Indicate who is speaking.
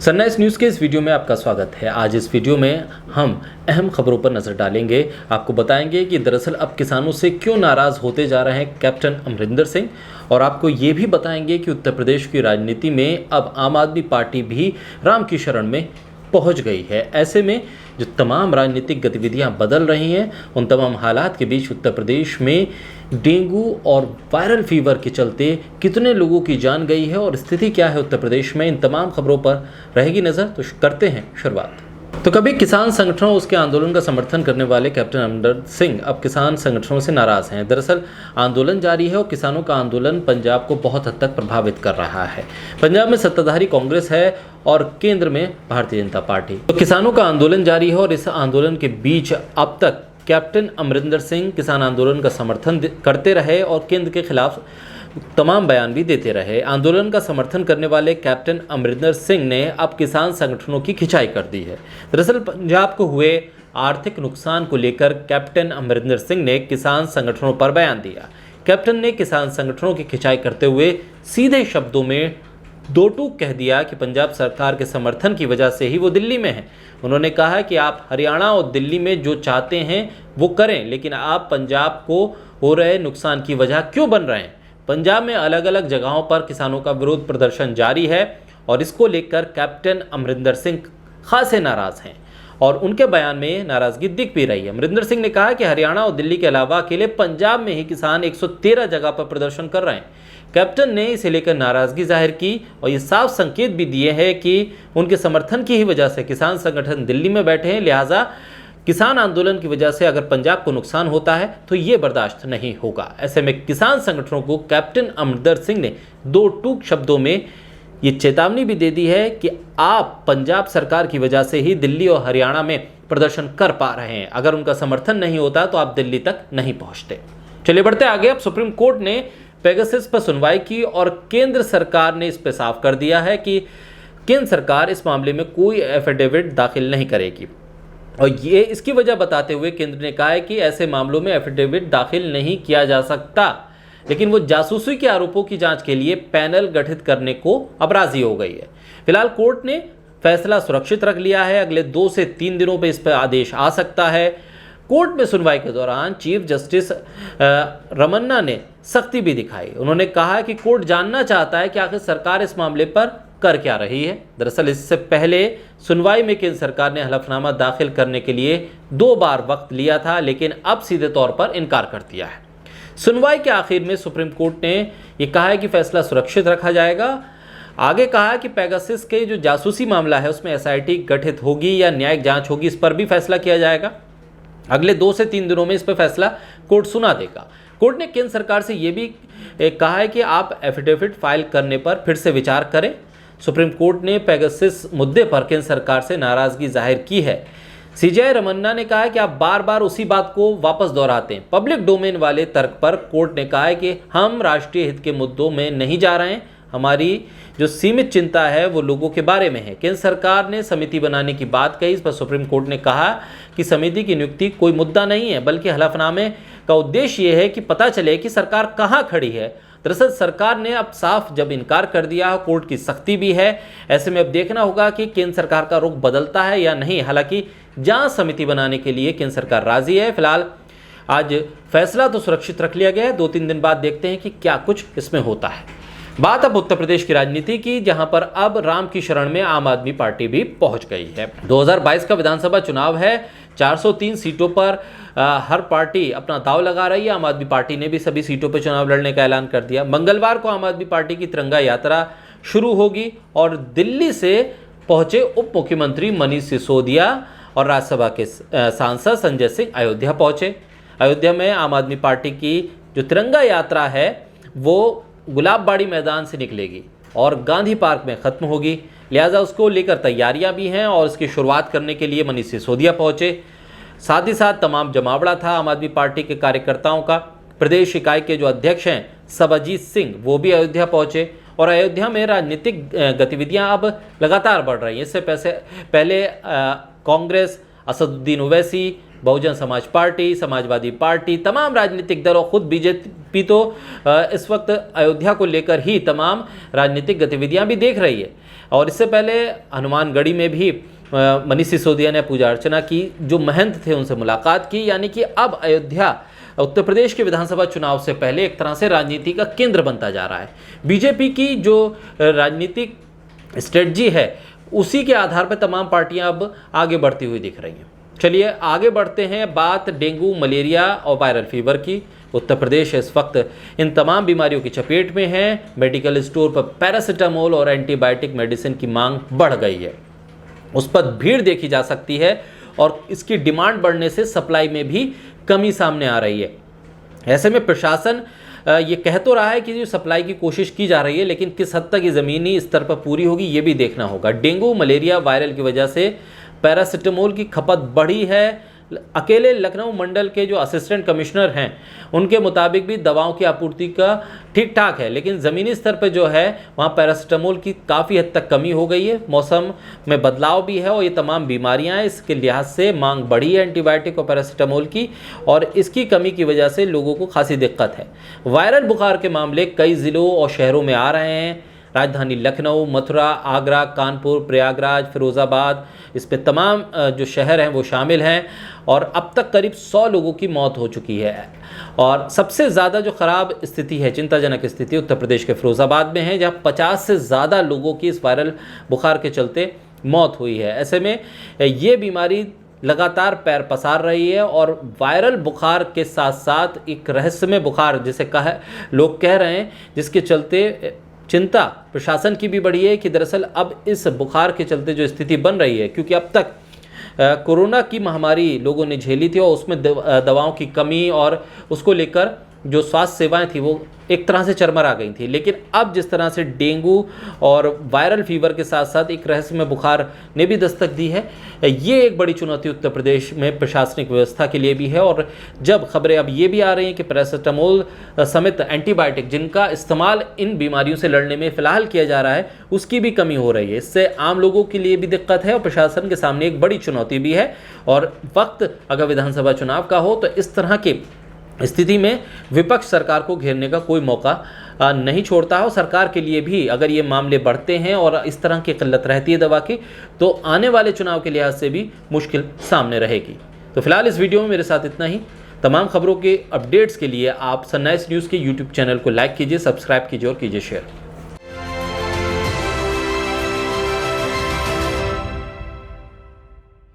Speaker 1: Sunrise news के इस video में आपका स्वागत है। आज इस वीडियो में हम अहम खबरों पर नजर डालेंगे। आपको बताएंगे कि दरअसल अब किसानों से क्यों नाराज होते जा रहे हैं कैप्टन अमरिंदर सिंह, और आपको ये भी बताएंगे कि उत्तर प्रदेश की राजनीति में अब आम आदमी पार्टी भी राम की शरण में पहुंच गई है। ऐसे में जो तमाम राजनीतिक गतिविधियां बदल रही हैं, उन तमाम हालात के बीच उत्तर प्रदेश में डेंगू और वायरल फीवर के चलते कितने लोगों की जान गई है और स्थिति क्या है उत्तर प्रदेश में, इन तमाम खबरों पर रहेगी नज़र। तो करते हैं शुरुआत। तो कभी किसान संगठनों उसके आंदोलन का समर्थन करने वाले कैप्टन अमरिंदर सिंह अब किसान संगठनों से नाराज हैं। दरअसल आंदोलन जारी है और किसानों का आंदोलन पंजाब को बहुत हद तक प्रभावित कर रहा है। पंजाब में सत्ताधारी कांग्रेस है और केंद्र में भारतीय जनता पार्टी। तो किसानों का आंदोलन जारी है और इस आंदोलन के बीच अब तक कैप्टन अमरिंदर सिंह किसान आंदोलन का समर्थन करते रहे और केंद्र के खिलाफ तमाम बयान भी देते रहे। आंदोलन का समर्थन करने वाले कैप्टन अमरिंदर सिंह ने अब किसान संगठनों की खिंचाई कर दी है। दरअसल पंजाब को हुए आर्थिक नुकसान को लेकर कैप्टन अमरिंदर सिंह ने किसान संगठनों पर बयान दिया। कैप्टन ने किसान संगठनों की खिंचाई करते हुए सीधे शब्दों में दो टूक कह दिया कि पंजाब सरकार के समर्थन की वजह से ही वो दिल्ली में हैं। उन्होंने कहा कि आप हरियाणा और दिल्ली में जो चाहते हैं वो करें, लेकिन आप पंजाब को हो रहे नुकसान की वजह क्यों बन रहे हैं। पंजाब में अलग अलग जगहों पर किसानों का विरोध प्रदर्शन जारी है और इसको लेकर कैप्टन अमरिंदर सिंह खासे नाराज हैं और उनके बयान में नाराजगी दिख भी रही है। अमरिंदर सिंह ने कहा कि हरियाणा और दिल्ली के अलावा अकेले पंजाब में ही किसान 113 जगह पर प्रदर्शन कर रहे हैं। कैप्टन ने इसे लेकर नाराजगी जाहिर की और ये साफ संकेत भी दिए हैं कि उनके समर्थन की ही वजह से किसान संगठन दिल्ली में बैठे हैं, लिहाजा किसान आंदोलन की वजह से अगर पंजाब को नुकसान होता है तो ये बर्दाश्त नहीं होगा। ऐसे में किसान संगठनों को कैप्टन अमरिंदर सिंह ने दो टूक शब्दों में ये चेतावनी भी दे दी है कि आप पंजाब सरकार की वजह से ही दिल्ली और हरियाणा में प्रदर्शन कर पा रहे हैं। अगर उनका समर्थन नहीं होता तो आप दिल्ली तक नहीं पहुंचते। चलिए बढ़ते आगे। अब सुप्रीम कोर्ट ने पेगासस पर सुनवाई की और केंद्र सरकार ने इस पर साफ कर दिया है कि केंद्र सरकार इस मामले में कोई एफिडेविट दाखिल नहीं करेगी। और ये इसकी वजह बताते हुए केंद्र ने कहा है कि ऐसे मामलों में एफिडेविट दाखिल नहीं किया जा सकता, लेकिन वो जासूसी के आरोपों की जांच के लिए पैनल गठित करने को अब राजी हो गई है। फिलहाल कोर्ट ने फैसला सुरक्षित रख लिया है। अगले 2 से 3 दिनों पर इस पर आदेश आ सकता है। कोर्ट में सुनवाई के दौरान चीफ जस्टिस रमन्ना ने सख्ती भी दिखाई। उन्होंने कहा कि कोर्ट जानना चाहता है कि आखिर सरकार इस मामले पर कर क्या रही है। दरअसल इससे पहले सुनवाई में केंद्र सरकार ने हलफनामा दाखिल करने के लिए 2 बार वक्त लिया था, लेकिन अब सीधे तौर पर इनकार कर दिया है। सुनवाई के आखिर में सुप्रीम कोर्ट ने यह कहा है कि फैसला सुरक्षित रखा जाएगा। आगे कहा कि पेगासस के जो जासूसी मामला है उसमें एसआईटी गठित होगी या न्यायिक जांच होगी, इस पर भी फैसला किया जाएगा। अगले 2 से 3 दिनों में इस पर फैसला कोर्ट सुना देगा। कोर्ट ने केंद्र सरकार से यह भी कहा है कि आप एफिडेविट फाइल करने पर फिर से विचार करें। सुप्रीम कोर्ट ने पेगासस मुद्दे पर केंद्र सरकार से नाराजगी जाहिर की है। सीजेआई रमन्ना ने कहा है कि आप बार बार उसी बात को वापस दोहराते हैं। पब्लिक डोमेन वाले तर्क पर कोर्ट ने कहा है कि हम राष्ट्रीय हित के मुद्दों में नहीं जा रहे हैं, हमारी जो सीमित चिंता है वो लोगों के बारे में है। केंद्र सरकार ने समिति बनाने की बात कही। इस पर सुप्रीम कोर्ट ने कहा कि समिति की नियुक्ति कोई मुद्दा नहीं है, बल्कि हलफनामे का उद्देश्य ये है कि पता चले कि सरकार कहाँ खड़ी है। दरअसल सरकार ने अब साफ जब इनकार कर दिया, कोर्ट की सख्ती भी है। ऐसे में अब देखना होगा कि केंद्र सरकार का रुख बदलता है या नहीं। हालांकि जांच समिति बनाने के लिए केंद्र सरकार राजी है। फिलहाल आज फैसला तो सुरक्षित रख लिया गया है। 2-3 दिन बाद देखते हैं कि क्या कुछ इसमें होता है। बात अब उत्तर प्रदेश की राजनीति की, जहां पर अब राम की शरण में आम आदमी पार्टी भी पहुंच गई है। 2022 का विधानसभा चुनाव है। 403 सीटों पर हर पार्टी अपना दांव लगा रही है। आम आदमी पार्टी ने भी सभी सीटों पर चुनाव लड़ने का ऐलान कर दिया। मंगलवार को आम आदमी पार्टी की तिरंगा यात्रा शुरू होगी और दिल्ली से पहुंचे उप मुख्यमंत्री मनीष सिसोदिया और राज्यसभा के सांसद संजय सिंह अयोध्या पहुंचे। अयोध्या में आम आदमी पार्टी की जो तिरंगा यात्रा है वो गुलाबबाड़ी मैदान से निकलेगी और गांधी पार्क में ख़त्म होगी, लिहाजा उसको लेकर तैयारियां भी हैं और इसकी शुरुआत करने के लिए मनीष सिसोदिया पहुंचे। साथ ही साथ तमाम जमावड़ा था आम आदमी पार्टी के कार्यकर्ताओं का। प्रदेश इकाई के जो अध्यक्ष हैं सबाजीत सिंह वो भी अयोध्या पहुंचे और अयोध्या में राजनीतिक गतिविधियां अब लगातार बढ़ रही हैं। इससे पहले कांग्रेस, असदुद्दीन ओवैसी, बहुजन समाज पार्टी, समाजवादी पार्टी, तमाम राजनीतिक दल और खुद बीजेपी तो इस वक्त अयोध्या को लेकर ही तमाम राजनीतिक गतिविधियां भी देख रही है। और इससे पहले हनुमानगढ़ी में भी मनीष सिसोदिया ने पूजा अर्चना की, जो महंत थे उनसे मुलाकात की। यानी कि अब अयोध्या उत्तर प्रदेश के विधानसभा चुनाव से पहले एक तरह से राजनीति का केंद्र बनता जा रहा है। बीजेपी की जो राजनीतिक स्ट्रेटजी है उसी के आधार पर तमाम पार्टियां अब आगे बढ़ती हुई दिख रही हैं। चलिए आगे बढ़ते हैं, बात डेंगू, मलेरिया और वायरल फीवर की। उत्तर प्रदेश इस वक्त इन तमाम बीमारियों की चपेट में है। मेडिकल स्टोर पर पैरासीटामोल और एंटीबायोटिक मेडिसिन की मांग बढ़ गई है, उस पर भीड़ देखी जा सकती है और इसकी डिमांड बढ़ने से सप्लाई में भी कमी सामने आ रही है। ऐसे में प्रशासन ये कह तो रहा है कि जो सप्लाई की कोशिश की जा रही है, लेकिन किस हद तक ये ज़मीनी स्तर पर पूरी होगी ये भी देखना होगा। डेंगू, मलेरिया, वायरल की वजह से पैरासीटामोल की खपत बढ़ी है। अकेले लखनऊ मंडल के जो असिस्टेंट कमिश्नर हैं उनके मुताबिक भी दवाओं की आपूर्ति का ठीक ठाक है, लेकिन ज़मीनी स्तर पर जो है वहाँ पैरासीटामोल की काफ़ी हद तक कमी हो गई है। मौसम में बदलाव भी है और ये तमाम बीमारियाँ हैं, इसके लिहाज से मांग बढ़ी है एंटीबायोटिक और पैरासीटामोल की, और इसकी कमी की वजह से लोगों को खासी दिक्कत है। वायरल बुखार के मामले कई ज़िलों और शहरों में आ रहे हैं। राजधानी लखनऊ, मथुरा, आगरा, कानपुर, प्रयागराज, फिरोज़ाबाद, इस पे तमाम जो शहर हैं वो शामिल हैं और अब तक करीब 100 लोगों की मौत हो चुकी है। और सबसे ज़्यादा जो ख़राब स्थिति है, चिंताजनक स्थिति उत्तर प्रदेश के फिरोज़ाबाद में है, जहाँ 50 से ज़्यादा लोगों की इस वायरल बुखार के चलते मौत हुई है। ऐसे में ये बीमारी लगातार पैर पसार रही है और वायरल बुखार के साथ साथ एक रहस्यमय बुखार जिसे लोग कह रहे हैं, जिसके चलते चिंता प्रशासन की भी बढ़ी है कि दरअसल अब इस बुखार के चलते जो स्थिति बन रही है, क्योंकि अब तक कोरोना की महामारी लोगों ने झेली थी और उसमें दवाओं की कमी और उसको लेकर जो स्वास्थ्य सेवाएं थी वो एक तरह से चरमरा गई थी। लेकिन अब जिस तरह से डेंगू और वायरल फीवर के साथ साथ एक रहस्यमय बुखार ने भी दस्तक दी है, ये एक बड़ी चुनौती उत्तर प्रदेश में प्रशासनिक व्यवस्था के लिए भी है। और जब खबरें अब ये भी आ रही हैं कि पैरासीटामोल समेत एंटीबायोटिक जिनका इस्तेमाल इन बीमारियों से लड़ने में फ़िलहाल किया जा रहा है उसकी भी कमी हो रही है, इससे आम लोगों के लिए भी दिक्कत है और प्रशासन के सामने एक बड़ी चुनौती भी है। और वक्त अगर विधानसभा चुनाव का हो तो इस तरह के स्थिति में विपक्ष सरकार को घेरने का कोई मौका नहीं छोड़ता है। और सरकार के लिए भी अगर ये मामले बढ़ते हैं और इस तरह की किल्लत रहती है दवा की, तो आने वाले चुनाव के लिहाज से भी मुश्किल सामने रहेगी। तो फिलहाल इस वीडियो में मेरे साथ इतना ही। तमाम खबरों के अपडेट्स के लिए आप सनराइज न्यूज़ के यूट्यूब चैनल को लाइक कीजिए, सब्सक्राइब कीजिए और कीजिए शेयर।